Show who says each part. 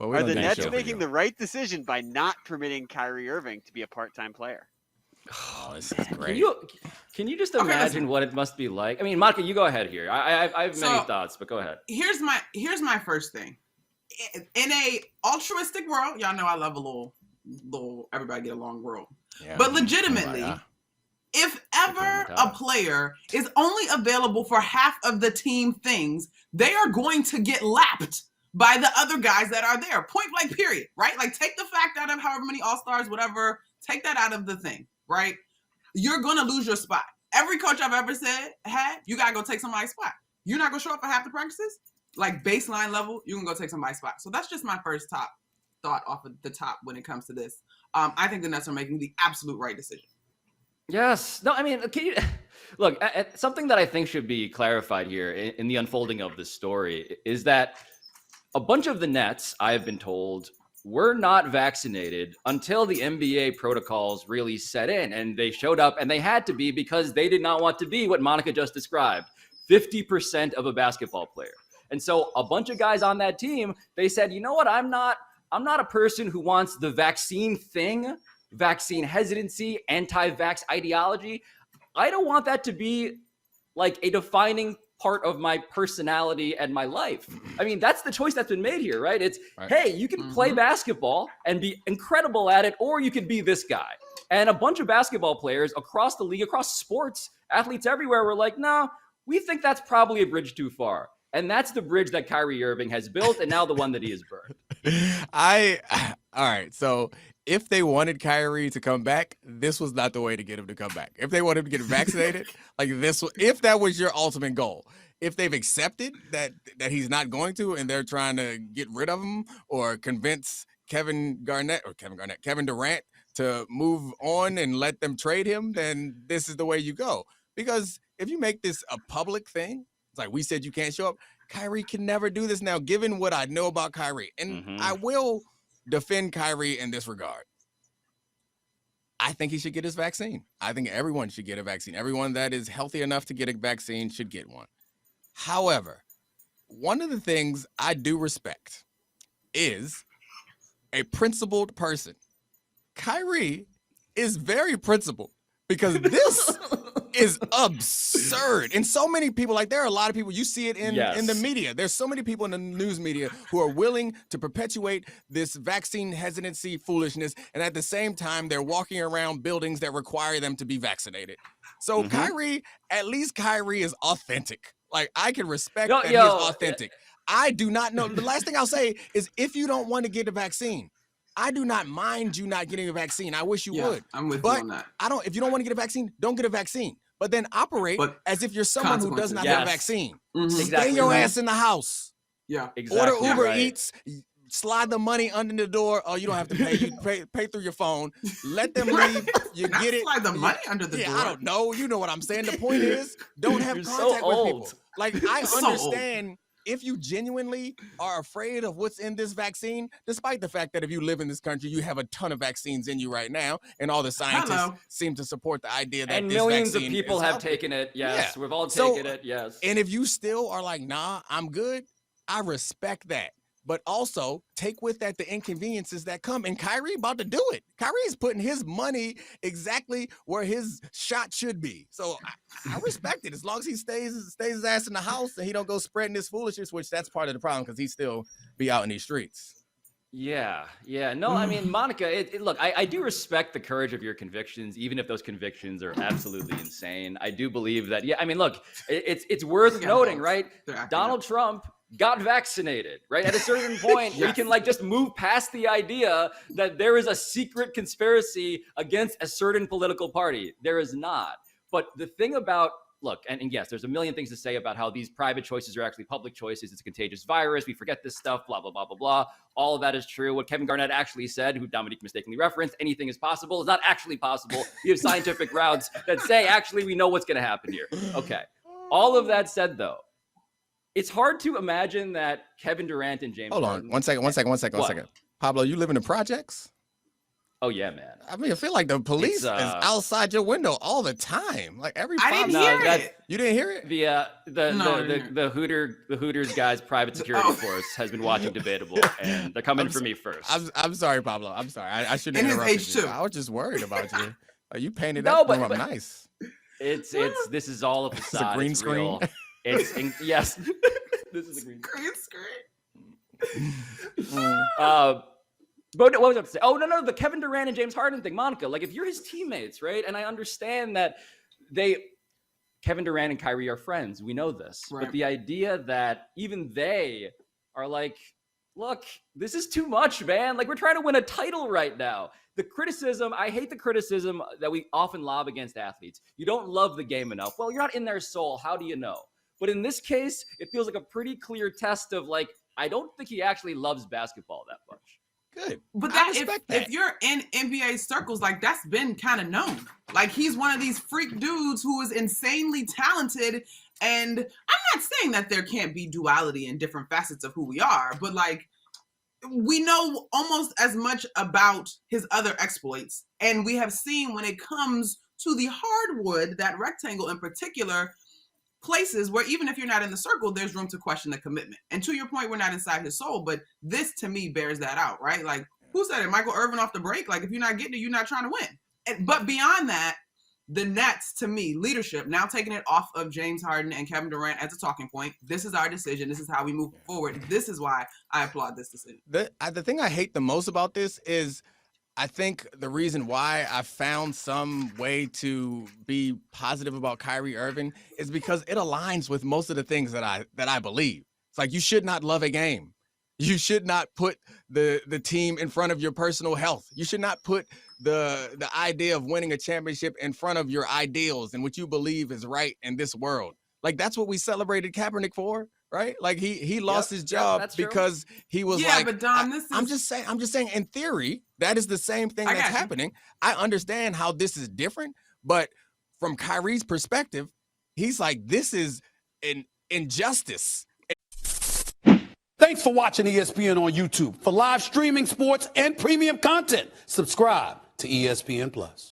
Speaker 1: But
Speaker 2: are the Nets making the right decision by not permitting Kyrie Irving to be a part-time player?
Speaker 1: Oh, this is great.
Speaker 3: Can you just imagine what it must be like? I mean, Monica, you go ahead here. I have many thoughts, but go ahead.
Speaker 4: Here's my first thing. In a altruistic world, y'all know I love a little everybody get along world. Yeah. But legitimately, if ever a player is only available for half of the team things, they are going to get lapped by the other guys that are there. Point blank, period. Right? Like, take the fact out of however many all-stars, whatever, take that out of the thing, right? You're going to lose your spot. Every coach I've ever had, you got to go take somebody's spot. You're not going to show up for half the practices? Like, baseline level, you can go take somebody's spot. So that's just my first top thought off of the top when it comes to this. I think the Nets are making the absolute right decision.
Speaker 3: Yes. No, I mean, can you look, something that I think should be clarified here in the unfolding of this story is that a bunch of the Nets, I have been told, were not vaccinated until the NBA protocols really set in, and they showed up, and they had to be because they did not want to be what Monica just described, 50% of a basketball player. And so a bunch of guys on that team, they said, you know what, I'm not a person who wants the vaccine thing, vaccine hesitancy, anti-vax ideology. I don't want that to be like a defining part of my personality and my life. I mean, that's the choice that's been made here, right? It's, hey, you can play basketball and be incredible at it, or you could be this guy. And a bunch of basketball players across the league, across sports, athletes everywhere were like, no, we think that's probably a bridge too far. And that's the bridge that Kyrie Irving has built, and now the one that he has burned.
Speaker 1: All right, so if they wanted Kyrie to come back, this was not the way to get him to come back. If they wanted him to get vaccinated, if that was your ultimate goal, if they've accepted that he's not going to, and they're trying to get rid of him or convince Kevin Durant to move on and let them trade him, then this is the way you go. Because if you make this a public thing, it's like we said you can't show up. Kyrie can never do this now, given what I know about Kyrie. And I will defend Kyrie in this regard. I think he should get his vaccine. I think everyone should get a vaccine. Everyone that is healthy enough to get a vaccine should get one. However, one of the things I do respect is a principled person. Kyrie is very principled because this is absurd. And so many people, like there are a lot of people, you see it in the media. There's so many people in the news media who are willing to perpetuate this vaccine hesitancy foolishness. And at the same time, they're walking around buildings that require them to be vaccinated. So Kyrie, at least Kyrie is authentic. Like I can respect that he is authentic. I do not know. The last thing I'll say is if you don't want to get the vaccine, I do not mind you not getting a vaccine. I wish you would.
Speaker 4: I'm with you on that.
Speaker 1: If you don't want to get a vaccine, don't get a vaccine. But then operate as if you're someone who does not have a vaccine. Stay your ass in the house.
Speaker 4: Yeah.
Speaker 1: Exactly. Order Uber Eats, slide the money under the door. Oh, you don't have to pay. You pay through your phone. Let them leave. You get it.
Speaker 4: Slide the money under the door.
Speaker 1: I don't know. You know what I'm saying. The point is, don't have contact with people. Like I understand. If you genuinely are afraid of what's in this vaccine, despite the fact that if you live in this country, you have a ton of vaccines in you right now, and all the scientists seem to support the idea that this
Speaker 3: millions of
Speaker 1: vaccine
Speaker 3: people have taken it. Yes, we've all taken it. Yes.
Speaker 1: And if you still are like, nah, I'm good, I respect that. But also take with that the inconveniences that come. And Kyrie about to do it. Kyrie's putting his money exactly where his shot should be. So I respect it as long as he stays his ass in the house and he don't go spreading this foolishness, which that's part of the problem because he still be out in these streets.
Speaker 3: Yeah. No, I mean, Monica, look, I do respect the courage of your convictions, even if those convictions are absolutely insane. I do believe that. Yeah, I mean, look, it's worth noting, right? Donald Trump got vaccinated, right? At a certain point, we can just move past the idea that there is a secret conspiracy against a certain political party. There is not. But the thing about, look, and yes, there's a million things to say about how these private choices are actually public choices. It's a contagious virus. We forget this stuff, blah, blah, blah, blah, blah. All of that is true. What Kevin Garnett actually said, who Domonique mistakenly referenced, anything is possible, is not actually possible. We have scientific routes that say, actually, we know what's going to happen here. Okay. All of that said, though, it's hard to imagine that Kevin Durant and James
Speaker 1: Hold on. One second. Pablo, you live in the projects?
Speaker 3: Oh yeah, man.
Speaker 1: I mean, I feel like the police is outside your window all the time. Like every 5
Speaker 4: I didn't hear it.
Speaker 1: You didn't hear it?
Speaker 3: The Hooters guy's private security force has been watching Debatable, and they're coming for me first.
Speaker 1: I'm sorry, Pablo. I'm sorry. I shouldn't have interrupted you. I was just worried about you. You painted that room up nice.
Speaker 3: This is all a facade.
Speaker 1: It's a green screen.
Speaker 3: Real. Yes. This is a green
Speaker 4: screen.
Speaker 3: But what was I about to say? Oh, no, the Kevin Durant and James Harden thing, Monica. Like, if you're his teammates, right? And I understand that Kevin Durant and Kyrie are friends. We know this. Right. But the idea that even they are like, look, this is too much, man. Like, we're trying to win a title right now. I hate the criticism that we often lob against athletes. You don't love the game enough. Well, you're not in their soul. How do you know? But in this case, it feels like a pretty clear test of, like, I don't think he actually loves basketball that much.
Speaker 1: Good.
Speaker 4: But if you're in NBA circles, like, that's been kind of known. Like, he's one of these freak dudes who is insanely talented. And I'm not saying that there can't be duality in different facets of who we are, but, like, we know almost as much about his other exploits. And we have seen when it comes to the hardwood, that rectangle in particular, places where even if you're not in the circle, there's room to question the commitment. And to your point, we're not inside his soul, but this to me bears that out, right? Like, who said it? Michael Irvin off the break? Like, if you're not getting it, you're not trying to win. But beyond that, the Nets, to me, leadership, now taking it off of James Harden and Kevin Durant as a talking point. This is our decision. This is how we move forward. This is why I applaud this decision.
Speaker 1: The thing I hate the most about this is I think the reason why I found some way to be positive about Kyrie Irving is because it aligns with most of the things that I believe. It's like, you should not love a game. You should not put the team in front of your personal health. You should not put the idea of winning a championship in front of your ideals and what you believe is right in this world. Like, that's what we celebrated Kaepernick for, right? Like, he lost his job because he was like,
Speaker 4: but Dom,
Speaker 1: I'm just saying in theory, that is the same thing that's happening. I understand how this is different, but from Kyrie's perspective, he's like, this is an injustice.
Speaker 5: Thanks for watching ESPN on YouTube. For live streaming, sports, and premium content, subscribe to ESPN+.